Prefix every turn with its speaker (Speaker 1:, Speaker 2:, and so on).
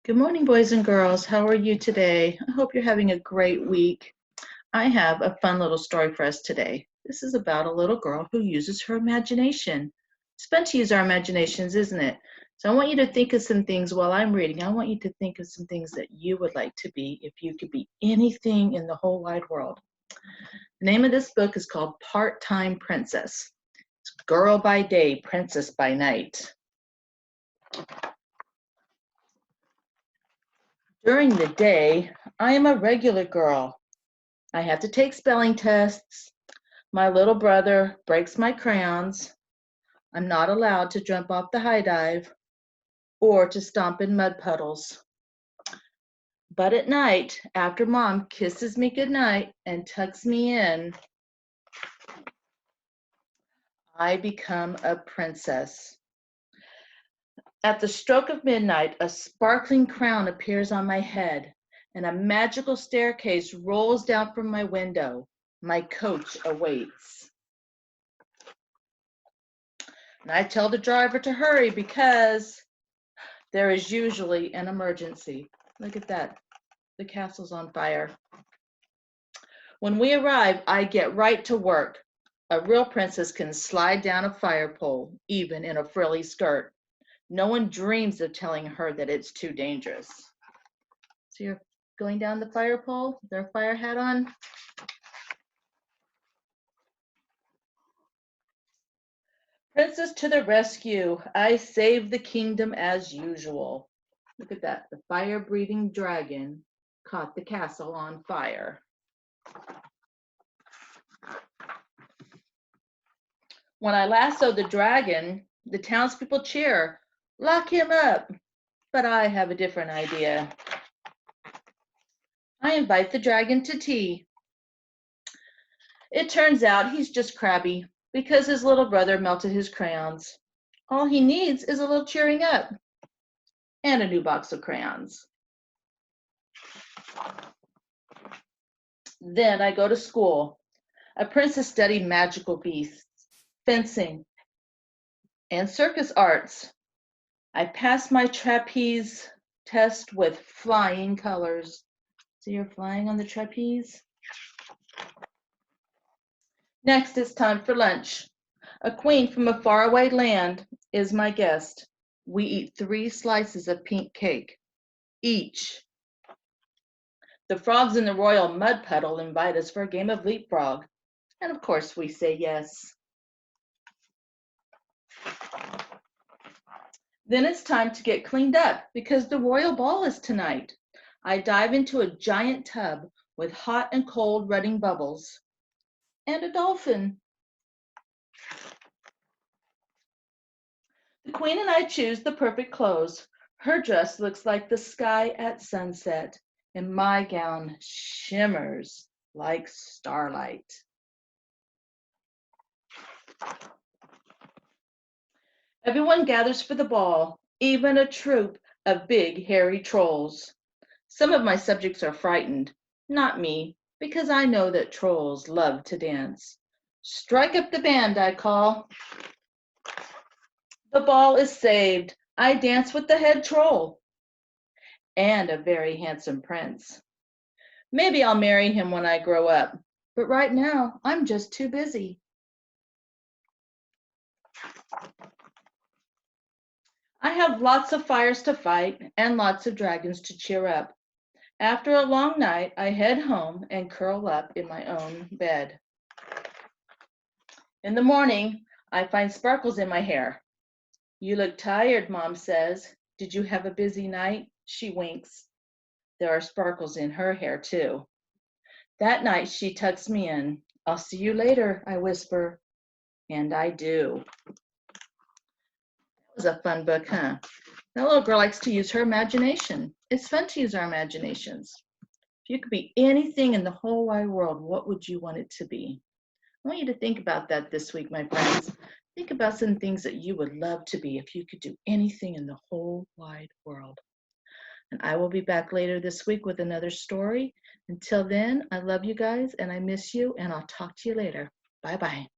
Speaker 1: Good morning, boys and girls. How are you today? I hope you're having a great week. I have a fun little story for us today. This is about a little girl who uses her imagination. It's fun to use our imaginations, isn't it? So I want you to think of some things while I'm reading. I want you to think of some things that you would like to be if you could be anything in the whole wide world. The name of this book is called Part-Time Princess. It's Girl by Day, Princess by Night. During the day, I am a regular girl. I have to take spelling tests. My little brother breaks my crayons. I'm not allowed to jump off the high dive or to stomp in mud puddles. But at night, after Mom kisses me goodnight and tucks me in, I become a princess. At the stroke of midnight, a sparkling crown appears on my head, and a magical staircase rolls down from my window. My coach awaits. And I tell the driver to hurry because there is usually an emergency. Look at that. The castle's on fire. When we arrive, I get right to work. A real princess can slide down a fire pole, even in a frilly skirt. No one dreams of telling her that it's too dangerous. So you're going down the fire pole, with their fire hat on? Princess to the rescue. I save the kingdom as usual. Look at that. The fire-breathing dragon caught the castle on fire. When I lasso the dragon, the townspeople cheer, lock him up. But I have a different idea. I invite the dragon to tea. It turns out he's just crabby because his little brother melted his crayons. All he needs is a little cheering up and a new box of crayons. Then I go to school. A princess studied magical beasts, fencing, and circus arts. I passed my trapeze test with flying colors. So you're flying on the trapeze? Next, it's time for lunch. A queen from a faraway land is my guest. We eat 3 slices of pink cake each. The frogs in the royal mud puddle invite us for a game of leapfrog. And of course, we say yes. Then it's time to get cleaned up because the royal ball is tonight. I dive into a giant tub with hot and cold running bubbles and a dolphin. The queen and I choose the perfect clothes. Her dress looks like the sky at sunset, and my gown shimmers like starlight. Everyone gathers for the ball, even a troop of big hairy trolls. Some of my subjects are frightened, not me, because I know that trolls love to dance. Strike up the band, I call. The ball is saved. I dance with the head troll and a very handsome prince. Maybe I'll marry him when I grow up, but right now I'm just too busy. I have lots of fires to fight and lots of dragons to cheer up. After a long night, I head home and curl up in my own bed. In the morning, I find sparkles in my hair. You look tired, Mom says. Did you have a busy night? She winks. There are sparkles in her hair, too. That night, she tucks me in. I'll see you later, I whisper. And I do. That was a fun book, huh? That little girl likes to use her imagination. It's fun to use our imaginations. If you could be anything in the whole wide world, what would you want it to be? I want you to think about that this week, my friends. Think about some things that you would love to be if you could do anything in the whole wide world. And I will be back later this week with another story. Until then, I love you guys and I miss you, and I'll talk to you later. Bye-bye.